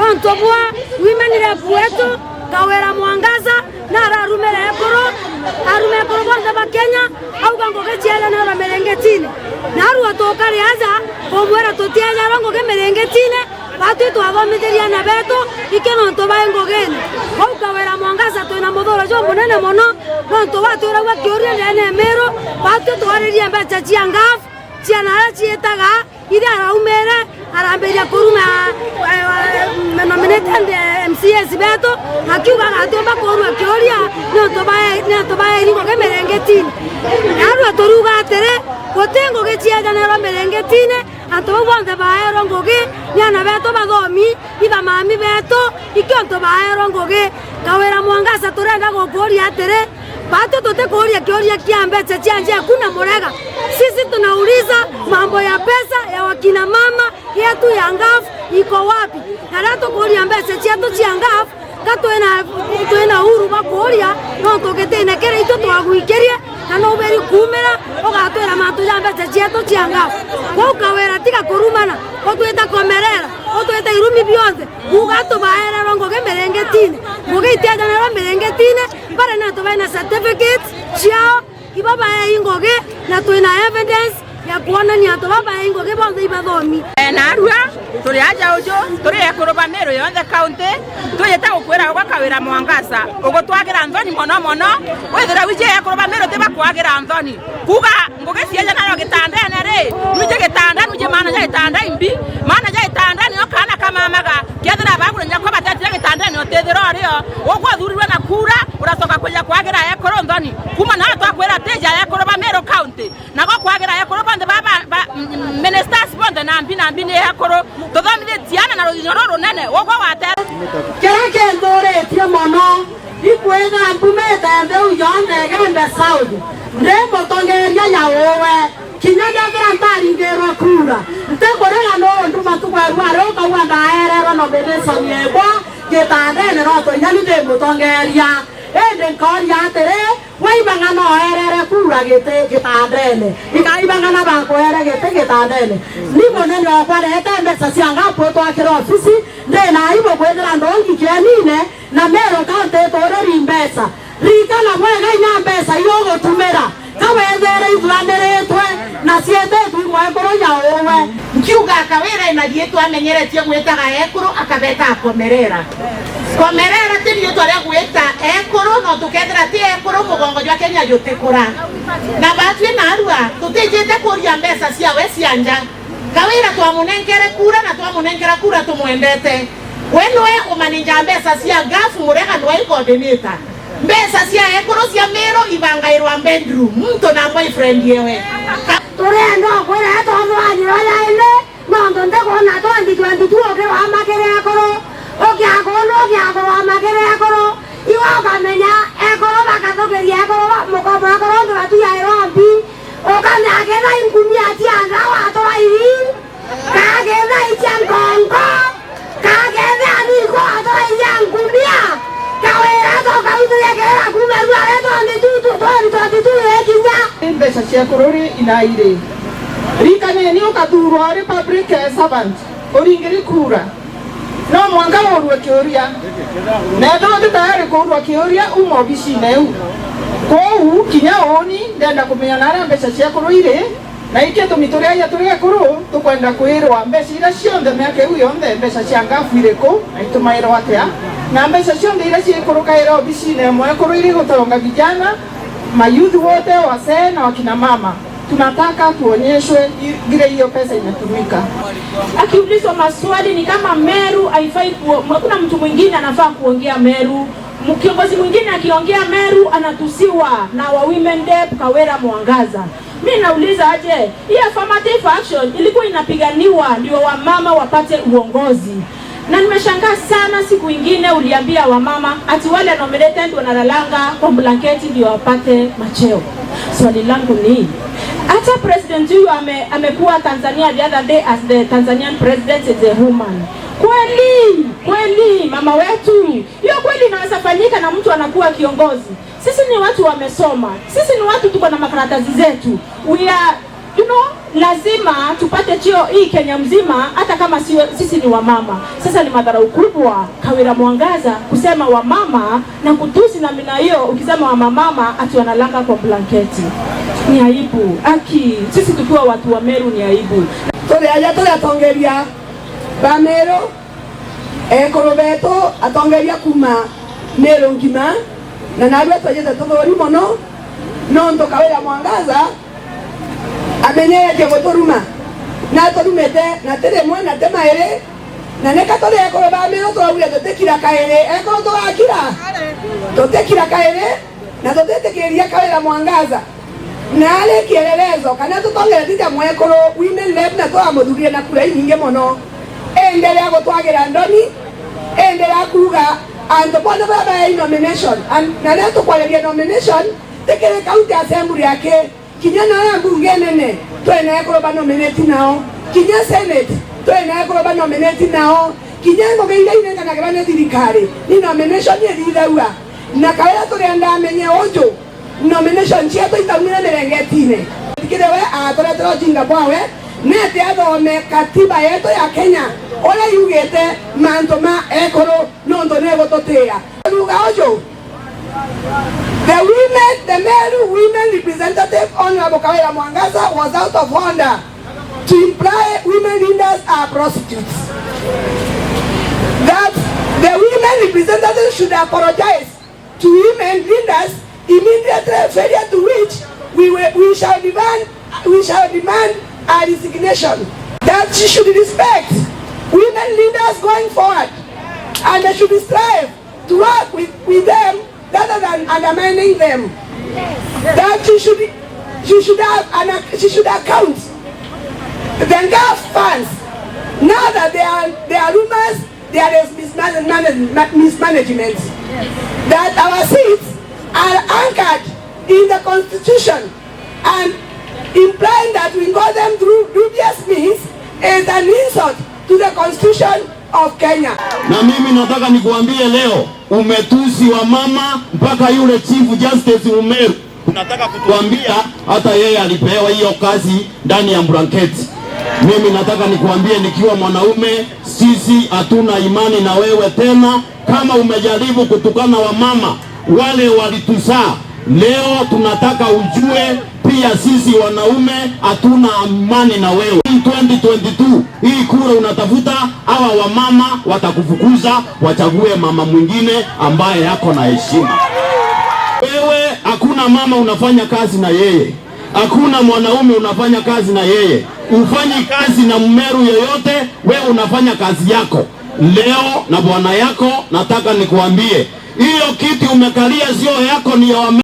nontobwa women rep wetu Kawera Mwangaza na arumere ekoro bonde ba Kenya au gangoge chiela na merengetine na aru atokari aza omwera totianya rongo ke merengetine batu twagomitheria na beto ikeno ntoba engogene au Kawera Mwangaza toina modoro jo munene mono nonto batu ra wakioria nene mero batu twariria mbecha chiangaf chiana chietaga ira raumere aramberia kuruma nominated MCS beto akiuga atomba koru akioria nonto bae ringo ke merengetine aru atoruga atere gotengo ke chieda na merengetine anto bonde bae rongoge nyana beto bagomi iba mami beto ikonto bae rongoge Kawera Mwangaza turenda gokoria atere batu tote koria kioria kiambecha chianje hakuna morega. Sisi tunauliza mambo ya pesa ya wakina mama yetu ya ngaf iko wapi? Na rato koria mbecha chetu chia ngaf tuena huru bakoria no tokete na kere ito twaguikeria na no beri kumera ogatwera mantu ya mbecha chetu chia ngaf. Kwa Kawera tika kurumana otweta komerera otweta irumi bionde ugato baera rongo ke merengetine ngoge itiaja na merengetine para na to bana certificate chao ibaba ingoge na to ina evidence ya kuona ni ato baba ingoge bonde ibadomi na arua turi aja ujo turi ekoroba mero yonde county tuyeta gukwera kwa Kawera Mwangaza ugo twagira Anthony mono wethera wije ekoroba mero teba kwagira Anthony kuga ngoge siaja nayo gitandane re nuje gitanda nuje mana ja gitanda imbi mana ja gitanda ni okana kama maga kethera bagura nyakwa batete gitanda ni otethero rio ogwa thurirwe na kura uratoka kweja kwagira ekoro Anthony kuma na twakwera teja ekoroba mero county nago kwagira ekoroba nde baba ministers bonde na mbi ni ekoro tothomire tiana na ruthinyo nene ogwa watera kereke ndore tie mono ikwega mbumeta ndeu yonde gende Saudi ndemo tongeria ya owe kinyaga grantari ngero kura ntekorega no nduma tukweru aroka wanda erero no beneso nyebo getandene roto nyali ndemo tongeria ende koria atere waibanga no erere kura getandene ikaibanga na banko ere getandene nibo nene okware etembesa sianga poto akiro ofisi ndena ibo kwedra ndongi kianine na mero kante tore rimbesa rika na mwega inyambesa yogo tumera kawezere izwanderetwe na siete twimwekoro ya owe nkiuga Kawera inadietu amenyeretie gwetaga ekoro akabeta akomerera komerera tiri tware gweta ekoro no tukethera ti ekoro mugongo jwa Kenya yotekora na batwe na arua tutejete koria mbesa cia we cianja Kawera twamunengere kura na twamunengera kura tumwendete wenwe umaninja mbesa cia gafu murega ndwa coordinator mbesa cia ekoro cia mero ibangairwa bedroom mtu na boyfriend yewe turendo kwera tonwani wala ile nondo ndego na 2022 oke wa makere ekoro okiago wa makere ekoro iwa kamenya ekoro bakathogeria ekoro mukobo ekoro ndo batu ya erombi okana agena ingumia tianga wa tora iri kagena ichangongo kagena aniko atora ingumia Kawera toka utuya kera kumeru areto nditu ekinya mbesa cia kururi inaire rikane ni okathurwo ari public servant oringiri kura no mwanga worwe kioria na ndo tayari kurwa kioria umo bici neu kou kinya oni ndenda kumenya nara mbesa cia kuruire na ike tumituria ya turia kuru tukwenda kwirwa mbesa ira cionde meke u yonde mbesa cia ngafuire ko na itumairo atia na mbesa cionde ira ciikurukaira bici ne mwe kuruire gutonga vijana mayouth wote wase na wakina mama tunataka tuonyeshwe vile hiyo pesa inatumika. Akiulizwa maswali ni kama Meru haifai kuna mtu mwingine anafaa kuongea Meru. Kiongozi mwingine akiongea Meru anatusiwa na wa Women Rep Kawera Mwangaza. Mimi nauliza aje, hii affirmative action ilikuwa inapiganiwa ndio wamama wapate uongozi. Na nimeshangaa sana siku nyingine uliambia wamama ati wale nominated wanalalanga kwa blanketi ndio wapate macheo. Swali langu ni hata president huyu amekuwa Tanzania the other day as the Tanzanian president is a woman. Kweli mama wetu, hiyo kweli inaweza fanyika na mtu anakuwa kiongozi. Sisi ni watu wamesoma. Sisi ni watu tuko na makaratasi zetu. We are lazima tupate chio hii Kenya mzima, hata kama sisi ni wamama. Sasa ni madharau kubwa Kawira Mwangaza kusema wamama na kutusi na mina hiyo, ukisema wamama ati wanalanga kwa blanketi. Ni aibu. Sisi tukiwa watu wa Meru ni aibu. Tole atongeria ba Meru ekorobeto atongeria kuma Meru ngima na narua twajete tuthori mono nondo Kawira Mwangaza amenyete gotoruma na torumete na tere mwana temaere na neka tole ekoroba Meru twawire tutekira kaere ekoro tutekira kaere na tutetekeria Kawira Mwangaza na ale kielelezo kana tutongera tija mwekoro women lab na twa muthurie na kura nyinge mono endelea gutwagira ndoni endelea kuga ando bona baba nomination na leo tukwalia nomination tekere county assembly yake kinya na bunge nene twene kuroba nominate nao kinya senate twene kuroba nominate nao kinya ngogeira ine kana grane thirikari ni nomination ye thithaua na kaira turenda amenye ojo nomination cheto itamira Merengeti-ine kidewe atoretero jinga bwawe nete athome katiba yetu ya Kenya ole yugete mantoma ekoro nondo nego totea luga ojo the Meru women representative Honorable Kawira Mwangaza was out of order to imply women leaders are prostitutes, that the women representatives should apologize to women leaders immediately, failure to which we shall demand a resignation. That she should respect women leaders going forward, and they should strive to work with them rather than undermining them. That she should account the GAF funds. Now that there are rumors, there is mismanagement. That our seats are anchored in the Constitution, and implying that we got them through dubious means is an insult to the Constitution of Kenya. Na mimi nataka nikuambie leo, umetusi wa mama mpaka yule Chief Justice Umeru. Unataka kutuambia hata yeye alipewa hiyo kazi ndani ya blanketi. Mimi nataka nikuambie nikiwa mwanaume, sisi hatuna imani na wewe tena. Kama umejaribu kutukana wa mama wale walitusaa, leo tunataka ujue pia sisi wanaume hatuna imani na wewe. 2022 hii kura unatafuta, hawa wamama watakufukuza, wachague mama mwingine ambaye yako na heshima. Wewe hakuna mama unafanya kazi na yeye, hakuna mwanaume unafanya kazi na yeye, ufanyi kazi na Mmeru yoyote, wewe unafanya kazi yako. Leo na bwana yako nataka nikuambie, hiyo kiti umekalia sio yako, ni ya